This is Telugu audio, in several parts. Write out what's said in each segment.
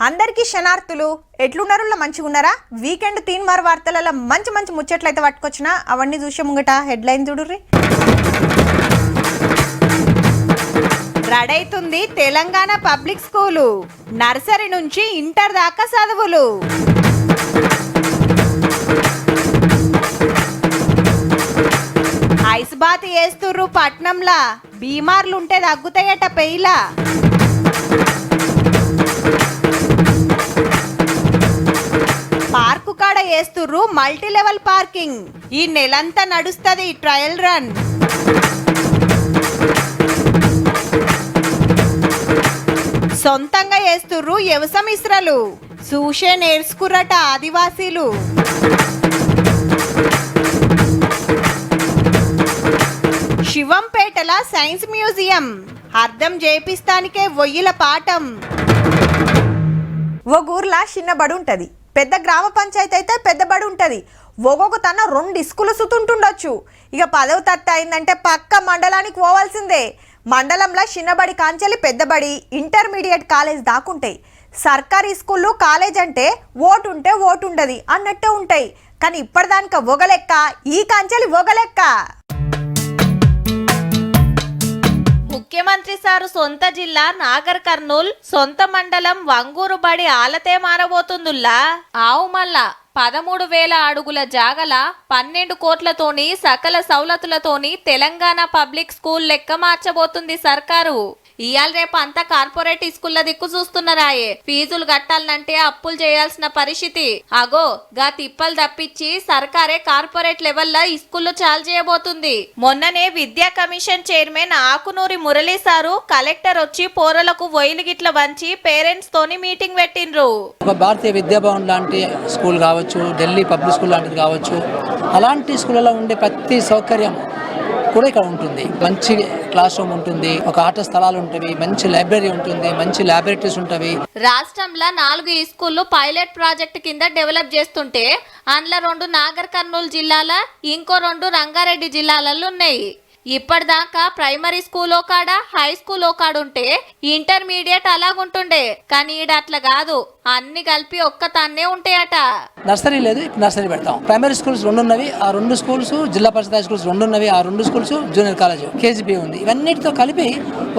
అందరికీ శనార్థులు ఎట్లున్నారులా మంచిగున్నారా? వీకెండ్ తీన్మార్ వార్తలలో మంచి మంచి ముచ్చట్లయితే పట్టుకొచ్చినా అవన్నీ చూసే ముంగట హెడ్లైన్ చూడుర్రి. రెడైతుంది తెలంగాణ పబ్లిక్ స్కూలు, నర్సరీ నుంచి ఇంటర్ దాకా చదువులు. ఐస్ బాత్ వేస్తుర్రు పట్నంలా, బీమార్లుంటే తగ్గుతాయట పెయిలా. పార్కు కాడ వేస్తుర్రు మల్టీ లెవెల్ పార్కింగ్, ఈ నెలంతా నడుస్తుంది ట్రయల్ రన్. సొంతంగా వేస్తుర్రు వ్యవసాయ ఇస్రలు, చూసే నేర్చుకుర్రట ఆదివాసీలు. శివంపేటల సైన్స్ మ్యూజియం, అర్థం చేపిస్తానికే వొయ్యిల పాఠం. ఓ ఊర్లా చిన్న బడి ఉంటది, పెద్ద గ్రామ పంచాయతీ అయితే పెద్ద బడి ఉంటది. ఒక్కొక్క తన 2 స్కూలు సుతుంటుండొచ్చు. ఇక 10వ తరగతి అయిందంటే పక్క మండలానికి పోవాల్సిందే. మండలంలో చిన్నబడి కాంచెలి పెద్దబడి ఇంటర్మీడియట్ కాలేజ్ దాకుంటాయి. సర్కారీ స్కూళ్ళు కాలేజ్ అంటే ఓటు ఉంటే ఓటు ఉండదు అన్నట్టే ఉంటాయి. కానీ ఇప్పటిదానిక ఒగలెక్క, ఈ కాంచెలి ఒగలెక్క. ముఖ్యమంత్రి సారు సొంత జిల్లా నాగర్ కర్నూల్, సొంత మండలం వంగూరు బడి ఆలతే మారబోతుందిలా. ఆవు మళ్ళా 13,000 అడుగుల జాగల 12 కోట్లతోని సకల సౌలతులతోని తెలంగాణ పబ్లిక్ స్కూల్ లెక్క మార్చబోతుంది సర్కారు. ఇయాల రేపు అంతా కార్పొరేట్ స్కూళ్ళ దిక్కు చూస్తున్నారాయే. ఫీజులు కట్టాలంటే అప్పులు చేయాల్సిన పరిస్థితి. అగో గా తిప్పలు తప్పించి సర్కారే కార్పొరేట్ లెవెల్లో స్కూళ్ళు చాలు చేయబోతుంది. మొన్ననే విద్యా commission chairman Akunuri Murali sir collector వచ్చి పోరలకు వొయిలు గిట్ల వంచి పేరెంట్స్ తోని మీటింగ్ పెట్టిండ్రు. భారతీయ విద్యాభవన్ లాంటి స్కూల్ కావచ్చు, ఢిల్లీ పబ్లిక్ స్కూల్ లాంటిది కావచ్చు, అలాంటి స్కూళ్ళలో ఉండే ప్రతి సౌకర్యం కూడా ఇక్కడ ఉంటుంది. మంచి క్లాస్ రూమ్ ఉంటుంది, ఒక ఆట స్థలాలు ఉంటవి, మంచి లైబ్రరీ ఉంటుంది, మంచి ల్యాబొరేటరీస్ ఉంటవి. రాష్ట్రంలో 4 స్కూళ్ళు పైలట్ ప్రాజెక్ట్ కింద డెవలప్ చేస్తుంటే అందులో 2 నాగర్ కర్నూలు జిల్లాల, ఇంకో 2 రంగారెడ్డి జిల్లాలలో ఉన్నాయి. ఇప్పటిదాకా ప్రైమరీ స్కూల్లో కాడ, హై స్కూల్లో కాడ ఉంటే ఇంటర్మీడియట్ అలాగుంటుండే. కానీ ఈడ అట్లా కాదు, అన్ని కలిపి ఒక్క తాన్నే ఉంటాయట. నర్సరీ లేదు, ఇప్పుడు నర్సరీ పెడతాం. ప్రైమరీ స్కూల్స్ 2 ఉన్నవి, ఆ 2 స్కూల్స్ జిల్లా పరిషత్ హై స్కూల్స్ 2 ఉన్నవి, ఆ 2 స్కూల్స్ జూనియర్ కాలేజ్ కేజీబీ ఉంది. ఇవన్నిటితో కలిపి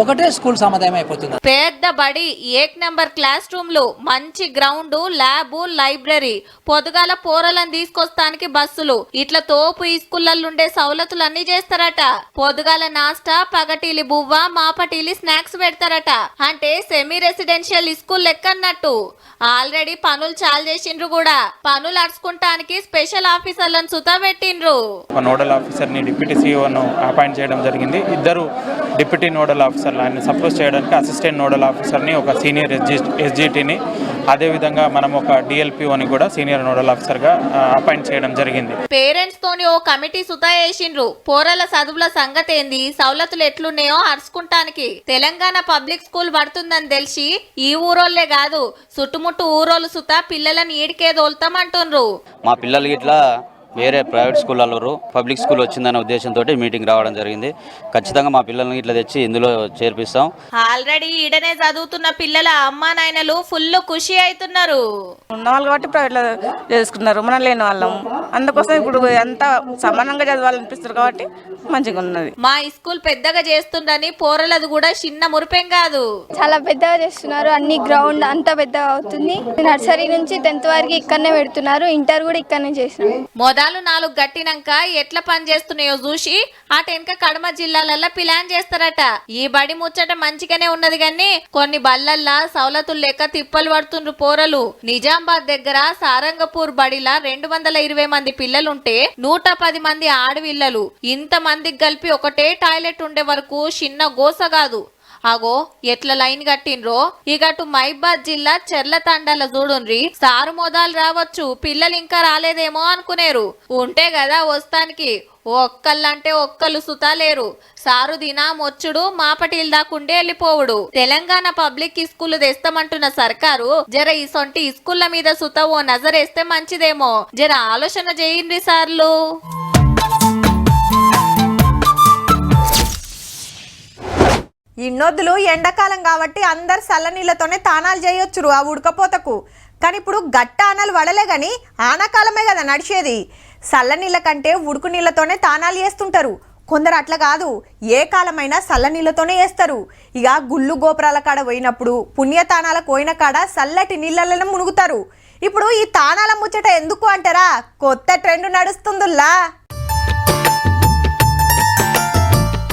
ఒకటే స్కూల్ సమాధానం అయిపోతుంది. పెద్ద బడి, 1 నెంబర్ క్లాస్ రూమ్లు, మంచి గ్రౌండ్, ల్యాబ్, లైబ్రరీ, పొదుగాల పోరలను తీసుకొస్తానికి బస్సులు, ఇట్లా తోపు ఈ స్కూళ్ళల్లో సౌలతులన్నీ చేస్తారట. పొదుగాల నాస్టా, పగటీలి బువ్వ, మాపటీలి స్నాక్స్ పెడతారట. అంటే సెమీ రెసిడెన్షియల్ స్కూల్ లెక్క అన్నట్టు. ఆల్రెడీ పనులు చాలు చేసిండ్రు కూడా. పనులు అరుచుకుంటానికి స్పెషల్ ఆఫీసర్లను సుతా పెట్టిండ్రు. నోడల్ ఆఫీసర్ ని డిప్యూటీ సీఈఓను అపాయింట్ చేయడం జరిగింది. 2 డిప్యూటీ నోడల్ ఆఫీసర్లు ఆయన సపోర్ట్ చేయడానికి అసిస్టెంట్ నోడల్ ఆఫీసర్ని, ఒక సీనియర్ ఎస్జిటిని, అదేవిధంగా మనం ఒక డిఎల్పిఓని కూడా సీనియర్ నోడల్ ఆఫీసర్గా అపాయింట్ చేయడం జరిగింది. పేరెంట్స్ తోని ఓ కమిటీ సుతా వేసిండ్రు. పోరల చదువుల సంగతి ఏంది, సౌలతులు ఎట్లున్నాయో అరుచుకుంటానికి. తెలంగాణ పబ్లిక్ స్కూల్ పడుతుందని తెలిసి ఈ ఊరోళ్లే కాదు, చుట్టుముట్టు ఊరోళ్ళు సుతా పిల్లలని ఈడికే దోల్తామంటుండ్రు. మా పిల్లలకి ఇట్లా వేరే ప్రైవేట్ స్కూళ్ళలో పబ్లిక్ స్కూల్ వచ్చిందనే ఉద్దేశంతో మీటింగ్ రావడం జరిగింది. ఖచ్చితంగా మా పిల్లల్ని ఇట్లా తెచ్చి ఇందులో చేర్పిస్తాం. ఆల్రెడీ ఈడనే చదువుతున్న పిల్లల అమ్మా నాయనలు ఫుల్ ఖుషి అవుతున్నారు. ఉన్నవాళ్ళు కాబట్టి ప్రైవేట్లో చేసుకున్నారు, మనం లేని వాళ్ళం. అందుకోసం ఇప్పుడు ఎంత సమానంగా చదవాలనిపిస్తారు కాబట్టి మంచిగా ఉన్నది. మా స్కూల్ పెద్దగా చేస్తుండని పోరలది కూడా చిన్న మురిపేం కాదు, చాలా పెద్దగా చేస్తున్నారు. అన్ని గ్రౌండ్ అంతా పెద్దగా అవుతుంది. నర్సరీ నుంచి 10th వరకు ఇక్కడనే పెడుతున్నారు, ఇంటర్ కూడా ఇక్కడనే చేస్తున్నారు. మొదలు 4 గట్టినాక ఎట్లా పని చేస్తున్నాయో చూసి అటెనక కడమ జిల్లాలల్లో ప్లాన్ చేస్తారట. ఈ బడి ముచ్చట మంచిగానే ఉన్నది కానీ కొన్ని బళ్ళల్లా సౌలతులు లెక్క తిప్పలు పడుతుండ్రు పోరలు. నిజామాబాద్ దగ్గర సారంగపూర్ బడిలా 220 మంది పిల్లలుంటే 110 మంది ఆడపిల్లలు. ఇంత మందికి కలిపి ఒకటే టాయిలెట్ ఉండే వరకు చిన్న గోస కాదు. అగో ఎట్లా లైన్ కట్టిండ్రో. ఇగటు మైబాద్ జిల్లా చెర్ల తండాల చూడుండ్రి. సారు మోదాలు రావచ్చు, పిల్లలు ఇంకా రాలేదేమో అనుకునేరు. ఉంటే కదా వస్తానికి. ఒక్కళ్ళంటే ఒక్కళ్ళు సుతా లేరు. సారు దినా మొచ్చుడు, మాపటీలు దాకుండే వెళ్ళిపోవుడు. తెలంగాణ పబ్లిక్ స్కూల్ తెస్తామంటున్న సర్కారు జర ఈ సొంటి స్కూళ్ళ మీద సుతా ఓ నజరేస్తే మంచిదేమో. జర ఆలోచన చేయండి సార్లు. ఇన్నొద్దులు ఎండాకాలం కాబట్టి అందరు చల్లనీళ్ళతోనే తానాలు చేయొచ్చురు ఆ ఉడకపోతకు. కానీ ఇప్పుడు గట్ట ఆనలు వడలే కానీ ఆనాకాలమే కదా నడిచేది. చల్లనీళ్ళ కంటే ఉడుకు నీళ్ళతోనే తానాలు చేస్తుంటారు. కొందరు అట్లా కాదు, ఏ కాలమైనా చల్లనీళ్ళతోనే వేస్తారు. ఇక గుళ్ళు గోపురాల కాడ పోయినప్పుడు పుణ్యతానాలకు పోయిన కాడ చల్లటి నీళ్ళలోనే మునుగుతారు. ఇప్పుడు ఈ తానాల ముచ్చట ఎందుకు అంటారా, కొత్త ట్రెండ్ నడుస్తుందిలా.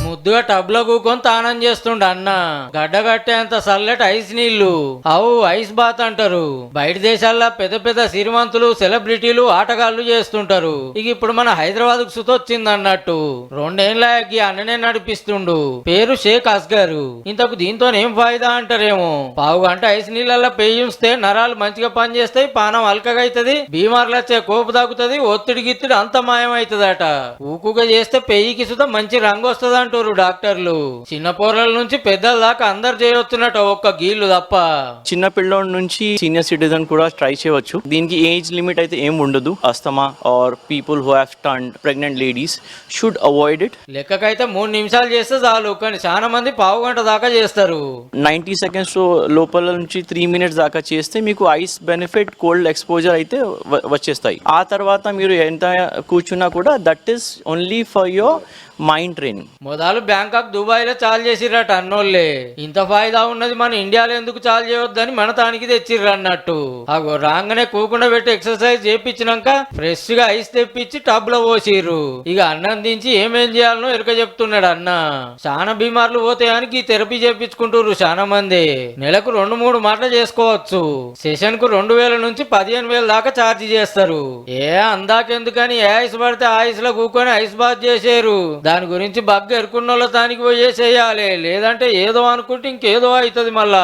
ముద్దుగా టబ్లో కూకొని తానం చేస్తుండ అన్న. గడ్డ కట్టేంత చల్లటి ఐస్ నీళ్లు, అవు ఐస్ బాత్ అంటారు. బయట దేశాల్లో పెద్ద పెద్ద శ్రీమంతులు, సెలబ్రిటీలు, ఆటగాళ్లు చేస్తుంటారు. ఇక ఇప్పుడు మన హైదరాబాద్ కు సుతొచ్చింది అన్నట్టు. 2 ఏళ్ళకి అన్ననే నడిపిస్తుండు. పేరు షేక్ అస్గర్. ఇంతకు దీంతో ఏం ఫాయిదా అంటారేమో. పావు గంట ఐస్ నీళ్ళల్లో పేయిస్తే నరాలు మంచిగా పనిచేస్తాయి, పానం అల్కగా అవుతుంది, బీమార్లు వచ్చే కోపు తగ్గుతుంది, ఒత్తిడి గిత్తిడి అంత మాయమవుతుందట. ఊకుగా చేస్తే పెయ్యికి సుత మంచి రంగు వస్తుంది అంటారు డాక్టర్లు. చిన్న పోరల నుంచి పెద్దల దాకా అందరు చేయొచ్చున్నట్టు, ఒక్క గీళ్ళు తప్ప. చిన్న పిల్లోడి నుంచి సీనియర్ సిటిజన్ కూడా ట్రై చేయవచ్చు. దీనికి ఏజ్ లిమిట్ అయితే ఏం ఉండదు. Asthma are people who have turned pregnant ladies should avoid it. లెక్కకైతే 3 నిమిషాలు చేస్తే చాలు, కానీ చాలా మంది పావు గంట దాకా చేస్తారు. 90 సెకండ్స్ లోపల నుంచి 3 మినిట్స్ దాకా చేస్తే మీకు ఐస్ బెనిఫిట్, కోల్డ్ ఎక్స్పోజర్ అయితే వచ్చేస్తాయి. ఆ తర్వాత మీరు ఎంత కూర్చున్నా కూడా that is only for your mind training. మొదలు బ్యాంకాక్, దుబాయ్ లో చాలు చేసిర్రట అన్నోళ్ళే. ఇంత ఫాయిదా ఉన్నది మన ఇండియాలో ఎందుకు చాలు చేయొద్దని మన తానికి తెచ్చిర్రు అన్నట్టు. అగో రాగానే కూకుండా పెట్టి ఎక్సర్సైజ్ చేపించినాక ఫ్రెష్ గా ఐస్ తెప్పించి టబ్ లో పోసిర్రు. ఇక అన్నం దించి ఏమేం చేయాలనో ఎరక చెప్తున్నాడు అన్న. చాలా బీమార్లు పోతాయని థెరపీ చేపించుకుంటారు చాలా మంది. నెలకు 2-3 మాటలు చేసుకోవచ్చు. సెషన్ కు 2000 నుంచి 15,000 దాకా ఛార్జ్ చేస్తారు. అందాకెందుకని ఏ ఐస్ పడితే ఆ ఐస్ లో కూకొని ఐస్ బాత్ చేసేరు. దాని గురించి బగ్గ ఎరుకున్నోళ్ళ దానికి పోయే చేయాలి, లేదంటే ఏదో అనుకుంటే ఇంకేదో అవుతుంది మళ్ళా.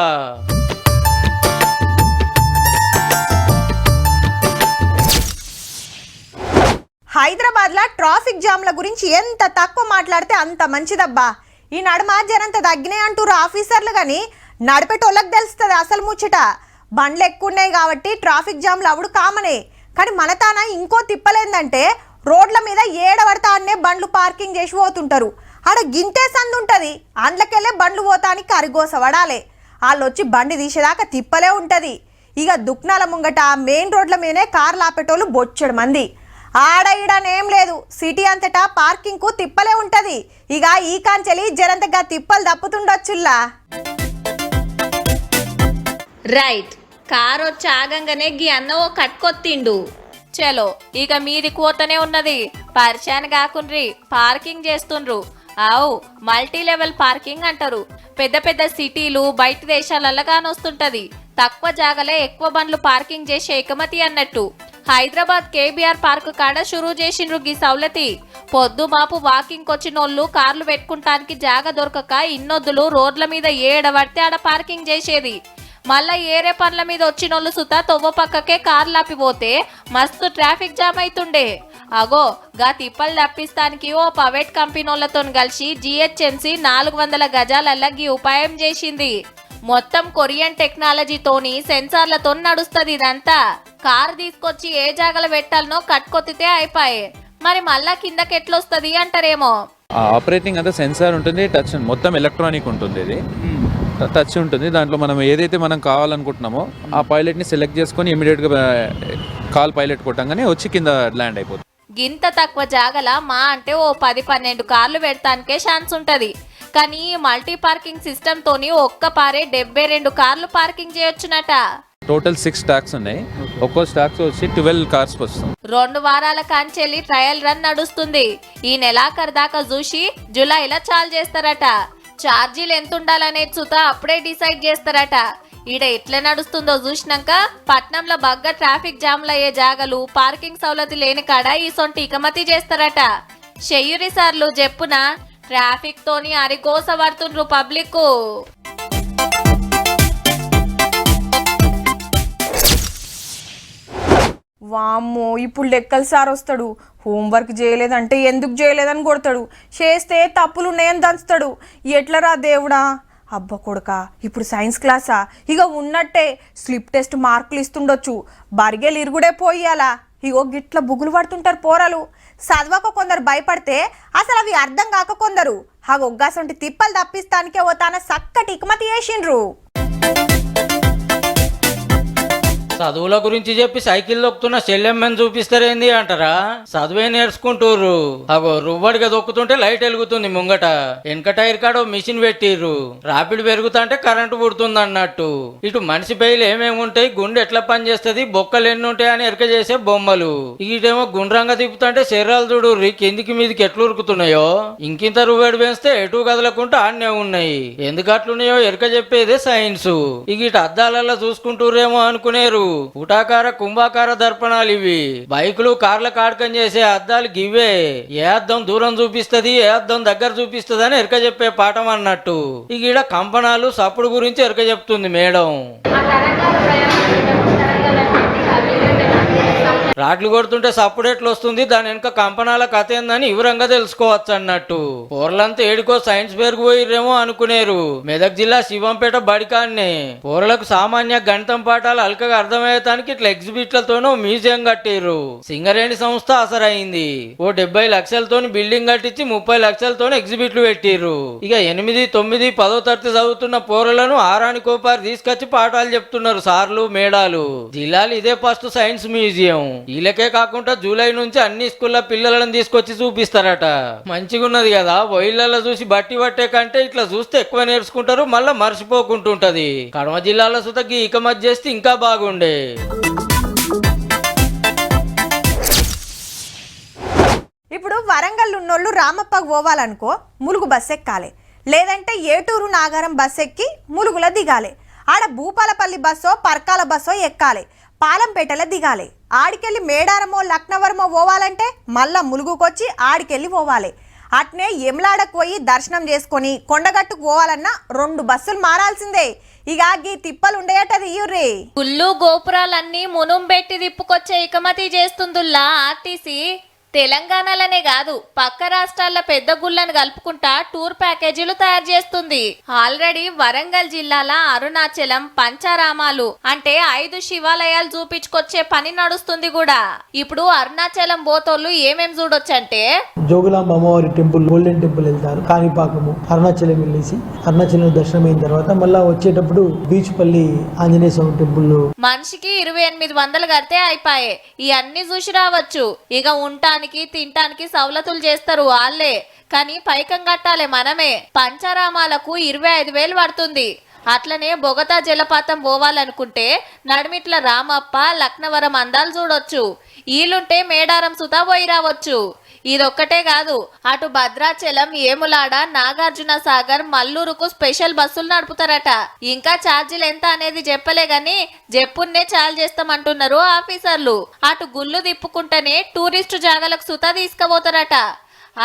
హైదరాబాద్ లో ట్రాఫిక్ జామ్ల గురించి ఎంత తక్కువ మాట్లాడితే అంత మంచిదబ్బా. ఈ నడుమ జరంత తగ్గినాయి అంటారు ఆఫీసర్లు, కానీ నడిపేటోళ్ళకి తెలుస్తుంది అసలు ముచ్చట. బండ్లు ఎక్కువ ఉన్నాయి కాబట్టి ట్రాఫిక్ జామ్లు అవుడు కామనే. కానీ మన తాన ఇంకో తిప్పలేందంటే రోడ్ల మీద ఏడబడతా అన్నే బండ్లు పార్కింగ్ చేసి పోతుంటారు. ఆడ గింతే సందు ఉంటుంది, అండ్లకెళ్ళే బండ్లు పోతానికి అరిగోస పడాలి. వాళ్ళు వచ్చి బండి తీసేదాకా తిప్పలే ఉంటుంది. ఇక దుక్నాల ముంగట మెయిన్ రోడ్ల మీదనే కార్లు ఆపేటోళ్ళు బొచ్చడు మంది. ఆడ ఈడనేం లేదు, సిటీ అంతటా పార్కింగ్ కు తిప్పలే ఉంటుంది. ఇక ఈ కాంచెలి జరంతగా తిప్పలు తప్పుతుండొచ్చుల్లా. రైట్, కారు వచ్చి ఆగంగానే గీ అన్న ఓ కట్కొత్తిండు. చలో ఇక మీది కోతనే ఉన్నది, పరిశాన్ కాకుండ్రి. పార్కింగ్ చేస్తుండ్రు. ఆవు మల్టీ లెవెల్ పార్కింగ్ అంటారు. పెద్ద పెద్ద సిటీలు, బయట దేశాలలో కానొస్తుంటది. తక్కువ జాగలే ఎక్కువ బండ్లు పార్కింగ్ చేసే ఎకమతి అన్నట్టు. హైదరాబాద్ కేబీఆర్ పార్క్ కాడ షురూ చేసిండ్రు గీ సౌలతి. పొద్దు మాపు వాకింగ్ వచ్చినోళ్ళు కార్లు పెట్టుకుంటానికి జాగ దొరకక ఇన్నొద్దులు రోడ్ల మీద ఏడబడితే ఆడ పార్కింగ్ చేసేది. మళ్ళా ఏరే పనుల మీద వచ్చినోళ్ళు సుతా తొవ్వ పక్కకే కార్లు ఆపిపోతే మస్తు ట్రాఫిక్ జామ్ అవుతుండే. అగో గా తిప్పలు తప్పిస్తానికి ఓ ప్రైవేట్ కంపెనీలతో కలిసి జిహెచ్ఎంసీ 400 గజాలల్లా గీ ఉపాయం చేసింది. మొత్తం కొరియన్ టెక్నాలజీతోని సెన్సార్లతో నడుస్తుంది ఇదంతా. కారు తీసుకొచ్చి ఏ జాగలు పెట్టాలనో కట్కొత్తితే అయిపోయే. మరి మళ్ళా కిందకి ఎట్లొస్తుంది అంటారేమో. ఆపరేటింగ్ అంతా సెన్సార్ ఉంటుంది, టచ్ మొత్తం ఎలక్ట్రానిక్ ఉంటుంది. ఇది టచ్ ఉంటుంది. దాంట్లో మనం ఏదైతే మనం కావాలనుకుంటున్నామో ఆ పైలట్ని సెలెక్ట్ చేసుకొని ఇమీడియట్గా కాల్ పైలట్ కొట్టంగానే వచ్చి కింద ల్యాండ్ అయిపోతుంది. గింత తక్కువ జాగల మా అంటే ఓ 10-12 కార్లు పెడతానికే ఛాన్స్ ఉంటది. కానీ ఈ మల్టీ పార్కింగ్ సిస్టమ్ తోని ఒక్క పారే 72 కార్లు పార్కింగ్ చేయొచ్చునట. టోటల్ 6 స్టాక్స్ ఉన్నాయి. ఒక్కో స్టాక్స్ వచ్చి 12 కార్స్ వస్తుంది. 2 వారాల కాంచెల్లి ట్రయల్ రన్ నడుస్తుంది. ఈ నెలాఖరు దాకా చూసి జూలైలో చాలు చేస్తారట. ఛార్జీలు ఎంత ఉండాలనేది సుతా అప్పుడే డిసైడ్ చేస్తారట. ఈడ ఎట్లా నడుస్తుందో చూసినాక పట్నంలో బగ్గ ట్రాఫిక్ జామ్లు అయ్యే జాగలు, పార్కింగ్ సౌలతి లేని కాడ ఈ సొంటి ఇకమతి చేస్తారట. చెయ్యురి సార్లు చెప్పున ట్రాఫిక్ తోని అరిగోస పడుతుండ్రు పబ్లిక్. వామ్మో, ఇప్పుడు లెక్కలు సార్ వస్తాడు. హోంవర్క్ చేయలేదంటే ఎందుకు చేయలేదని కొడతాడు, చేస్తే తప్పులు ఉన్నాయని దంచుతాడు. ఎట్లరా దేవుడా. అబ్బా కొడుక, ఇప్పుడు సైన్స్ క్లాసా? ఇక ఉన్నట్టే స్లిప్ టెస్ట్ మార్కులు ఇస్తుండొచ్చు. బరిగేలు ఇరుగుడే పోయాలా. ఇగో గిట్ల బుగులు పడుతుంటారు పోరాలు. చదవక కొందరు భయపడితే అసలు అవి అర్థం కాక కొందరు ఆ ఒగ్గాసంటి తిప్పలు తప్పిస్తానికే ఓ తన చక్కటి ఇకమతి చేసిండ్రు. చదువుల గురించి చెప్పి సైకిల్ దొక్కుతున్న చెల్లెమ్మని చూపిస్తారేంది అంటారా? చదువే నేర్చుకుంటూర్రు. అగో రువ్వడిగా దొక్కుతుంటే లైట్ వెలుగుతుంది ముంగట. వెనక టైర్ కాడ మిషన్ పెట్టిర్రు. రాపిడ్ పెరుగుతుంటే కరెంటు పుడుతుంది అన్నట్టు. ఇటు మనిషి బయలు ఏమేమి ఉంటాయి, గుండె ఎట్లా పనిచేస్తుంది, బొక్కలు ఎన్ని ఉంటాయి అని ఎరక చేసే బొమ్మలు. ఇటేమో గుండ్రంగా తిప్పుతుంటే శరీరాలు చూడుర్రి కిందికి మీదికి ఎట్లు ఉరుకుతున్నాయో. ఇంకింత రువ్వేడు పెంచితే ఎటు కదలకుంటూ ఆడనే ఉన్నాయి. ఎందుకు అట్లున్నాయో ఎరక చెప్పేదే సైన్స్. ఇటు అద్దాలలో చూసుకుంటూరేమో అనుకునేరు. పుటాకార కుంభాకార దర్పణాలు ఇవి. బైకులు కార్ల కాడకం చేసే అద్దాలు గివే. ఏ అద్దం దూరం చూపిస్తుంది, ఏ అద్దం దగ్గర చూపిస్తుంది అని ఎరక చెప్పే పాఠం అన్నట్టు. ఈడ కంపనాలు సప్పుడు గురించి ఎరక చెప్తుంది మేడం. రాడ్లు కొడుతుంటే సప్పుడు ఎట్లు వస్తుంది, దాని వెనుక కంపనాల కథ ఏందని వివరంగా తెలుసుకోవచ్చు అన్నట్టు. పోరలంతా ఏడుకో సైన్స్ పేరుకు పోయిర్రేమో అనుకునేరు. మెదక్ జిల్లా శివంపేట బడికాన్నే పోరలకు సామాన్య గణితం పాఠాలు అల్కగా అర్థమయ్యేదానికి ఇట్లా ఎగ్జిబిట్లతోనూ మ్యూజియం కట్టిర్రు. సింగరేణి సంస్థ అసరైంది. ఓ 70 లక్షలతో బిల్డింగ్ కట్టించి 30 లక్షలతో ఎగ్జిబిట్లు పెట్టిర్రు. ఇక 8, 9, 10వ తరగతి చదువుతున్న పోరలను ఆరానికోపారి తీసుకొచ్చి పాఠాలు చెప్తున్నారు సార్లు మేడాలు. జిల్లాలో ఇదే ఫస్ట్ సైన్స్ మ్యూజియం. వీళ్ళకే కాకుండా జూలై నుంచి అన్ని స్కూళ్ళ పిల్లలను తీసుకొచ్చి చూపిస్తారట. మంచిగా ఉన్నది కదా. వైళ్ళల్లో చూసి బట్టి పట్టే కంటే ఇట్లా చూస్తే ఎక్కువ నేర్చుకుంటారు, మళ్ళా మర్చిపోకుంటుంటది. కడమ జిల్లాలో సుతకి ఇక మధ్య చేస్తే ఇంకా బాగుండే. ఇప్పుడు వరంగల్ ఉన్నోళ్ళు రామప్పకు పోవాలనుకో ములుగు బస్ ఎక్కాలి, లేదంటే ఏటూరు నాగారం బస్ ఎక్కి ములుగుల దిగాలి. ఆడ భూపాలపల్లి బస్సో పర్కాల బస్సో ఎక్కాలి, పాలంపేటలో దిగాలి. ఆడికెళ్ళి మేడారమో లక్నవరమో పోవాలంటే మళ్ళా ములుగుకొచ్చి ఆడికెళ్ళి పోవాలి. అట్నే ఎమ్లాడకు పోయి దర్శనం చేసుకొని కొండగట్టుకు పోవాలన్నా 2 బస్సులు మారాల్సిందే. ఇక గీ తిప్పలు ఉండేటది ఇయ్యుర్రి. గుళ్ళు గోపురాలన్నీ మునుం పెట్టి తిప్పుకొచ్చే ఇకమతి చేస్తుందిల్లా ఆర్టీసీ. తెలంగాణలోనే కాదు పక్క రాష్ట్రాల పెద్ద గుళ్ళను కలుపుకుంటా టూర్ ప్యాకేజీలు తయారు చేస్తుంది. ఆల్రెడీ వరంగల్ జిల్లాల అరుణాచలం, పంచారామాలు అంటే 5 శివాలయాలు చూపించుకొచ్చే పని నడుస్తుంది కూడా. ఇప్పుడు అరుణాచలం బోతోళ్ళు ఏమేం చూడొచ్చంటే జోగులాంబ అమ్మవారి టెంపుల్, గోల్డెన్ టెంపుల్ వెళ్తారు. కాణిపాకము, అరుణాచలం వెళ్ళేసి అరుణాచలం దర్శనం అయిన తర్వాత మళ్ళా వచ్చేటప్పుడు బీచ్పల్లి ఆంజనేయ స్వామి టెంపుల్. మనిషికి 2800 కడితే అయిపోయే. ఈ అన్ని చూసి రావచ్చు. ఇక ఉంటానికి తినటానికి సవలతులు చేస్తారు వాళ్ళే, కానీ పైకం కట్టాలి మనమే. పంచారామాలకు 25,000 పడుతుంది. అట్లనే బొగతా జలపాతం పోవాలనుకుంటే నడిమిట్ల రామప్ప, లక్నవరం అందాలు చూడొచ్చు. ఈలుంటే మేడారం సుతా పోయి రావచ్చు. ఇదొక్కటే కాదు, అటు భద్రాచలం, ఏములాడ, నాగార్జున సాగర్, మల్లూరుకు స్పెషల్ బస్సులు నడుపుతారట. ఇంకా ఛార్జీలు ఎంత అనేది చెప్పలే గాని జప్పున్నే చాలు చేస్తామంటున్నారు ఆఫీసర్లు. అటు గుళ్ళు తిప్పుకుంటేనే టూరిస్టు జాగాలకు సుతా తీసుకుపోతారట.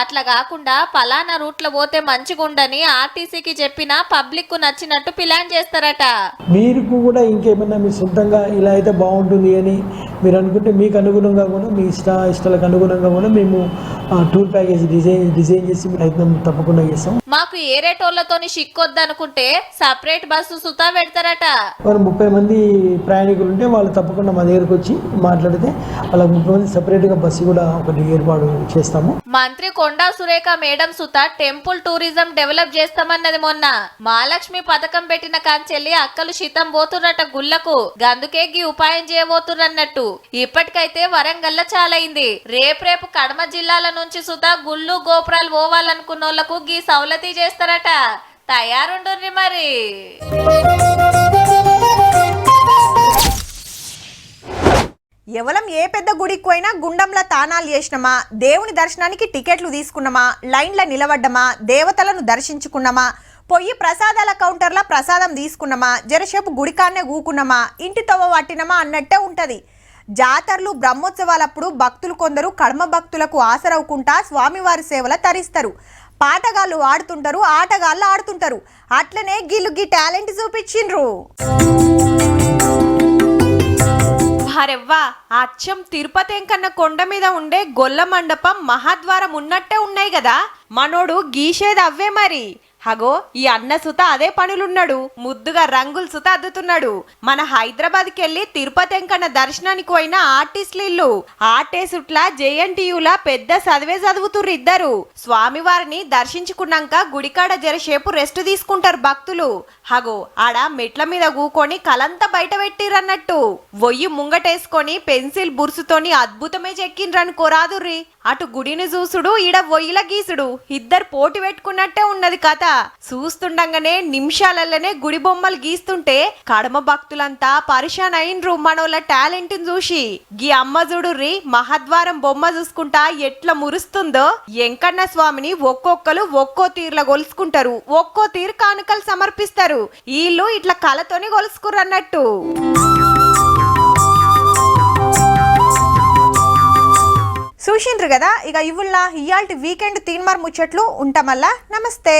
అట్లా కాకుండా పలానా రూట్లో పోతే మంచిగుండని ఆర్టీసీకి చెప్పినా పబ్లిక్ కు నచ్చినట్టు ప్లాన్ చేస్తారట. మీరు కూడా ఇంకేమన్నా మీ సొంతంగా ఇలా అయితే బాగుంటుంది అని మీరు అనుకుంటే మీకు అనుగుణంగా కూడా మీ ఇష్టాలకు అనుగుణంగా కూడా మేము టూర్ ప్యాకేజ్ డిజైన్ చేసి ప్రయత్నం తప్పకుండా చేస్తాం. మాకు ఏరేటోళ్లతోని సిక్కొద్దనుకుంటే సపరేట్ బస్సు సుతా పెడతారట. 30 మంది ప్రయాణికులు ఉంటే వాళ్ళు తప్పకుండా మా దగ్గరకు వచ్చి మాట్లాడితే వాళ్ళకి 30 మంది సపరేట్గా బస్సు కూడా ఒకటి ఏర్పాటు చేస్తాము. మంత్రి కొండా సురేఖ మేడం సుత టెంపుల్ టూరిజం డెవలప్ చేస్తామన్నది మొన్న. మహాలక్ష్మి పథకం పెట్టిన కాంచెల్లి అక్కలు శితం పోతుర్రట గుళ్లకు. గందుకే గీ ఉపాయం చేయబోతుర్రన్నట్టు. ఇప్పటికైతే వరంగల్ల చాలైంది. రేపు కడమ జిల్లాల నుంచి సుత గుళ్ళు గోపురాలు పోవాలనుకున్నోళ్లకు గీ సౌలతి చేస్తారట. తయారుండుర్రి మరి. ఎవలం ఏ పెద్ద గుడికి పోయినా గుండంలా తానాలు చేసినమా, దేవుని దర్శనానికి టికెట్లు తీసుకున్నామా, లైన్ల నిలబడ్డమా, దేవతలను దర్శించుకున్నామా, పొయ్యి ప్రసాదాల కౌంటర్ల ప్రసాదం తీసుకున్నామా, జరసేపు గుడికాన్నే కూకున్నామా, ఇంటి తవ్వ పట్టినమా అన్నట్టే ఉంటది. జాతరలు, బ్రహ్మోత్సవాలప్పుడు భక్తులు కొందరు కడమ భక్తులకు ఆసరవుకుంటా స్వామివారి సేవల తరిస్తారు. పాటగాళ్ళు ఆడుతుంటారు, ఆటగాళ్ళు ఆడుతుంటారు. అట్లనే గీళ్ళు గీ టాలెంట్ చూపించిండ్రు. అరెవ్వా, అచ్చం తిరుపతి ఎంకన్న కొండ మీద ఉండే గొల్ల మండపం, మహాద్వారం ఉన్నట్టే ఉన్నాయి కదా. మనోడు గీసేది అవ్వే మరి. హగో ఈ అన్న సుత అదే పనులున్నాడు, ముద్దుగా రంగుల సుత అద్దుతున్నాడు. మన హైదరాబాద్కి వెళ్ళి తిరుపతి వెంకన్న దర్శనానికి పోయిన ఆర్టిస్టులు ఇల్లు ఆర్టేసుట్ల జేఎన్టీయులా పెద్ద చదివే చదువుతుర్రు ఇద్దరు. స్వామివారిని దర్శించుకున్నాక గుడికాడ జరసేపు రెస్ట్ తీసుకుంటారు భక్తులు. హగో ఆడ మెట్ల మీద కూకొని కలంతా బయట పెట్టిరన్నట్టు. వొయ్యి ముంగటేసుకొని పెన్సిల్ బుర్సుతోని అద్భుతమే చెక్కిండ్రనుకోరాదుర్రి. అటు గుడిని చూసుడు, ఈడ వొయ్యిల గీసుడు, ఇద్దరు పోటీ పెట్టుకున్నట్టే ఉన్నది కథ. చూస్తుండగానే నిమిషాలలోనే గుడి బొమ్మలు గీస్తుంటే కడమ భక్తులంతా పరిశాన్ అయిన్రు మనోళ్ళ టాలెంట్ చూసి. గీ అమ్మ చూడుర్రి మహద్వారం బొమ్మ చూసుకుంటా ఎట్లా మురుస్తుందో. వెంకన్న స్వామిని ఒక్కొక్కరు ఒక్కో తీరులో గొలుసుకుంటారు, ఒక్కో తీరు కానుకలు సమర్పిస్తారు. వీళ్ళు ఇట్లా కళతోని గొలుసుకుర్రు అన్నట్టు. చూసిండ్రు కదా, ఇక ఇవుల్లా ఇయాల్టి వీకెండ్ తీన్మార్ ముచ్చట్లు ఉంటామల్లా. నమస్తే.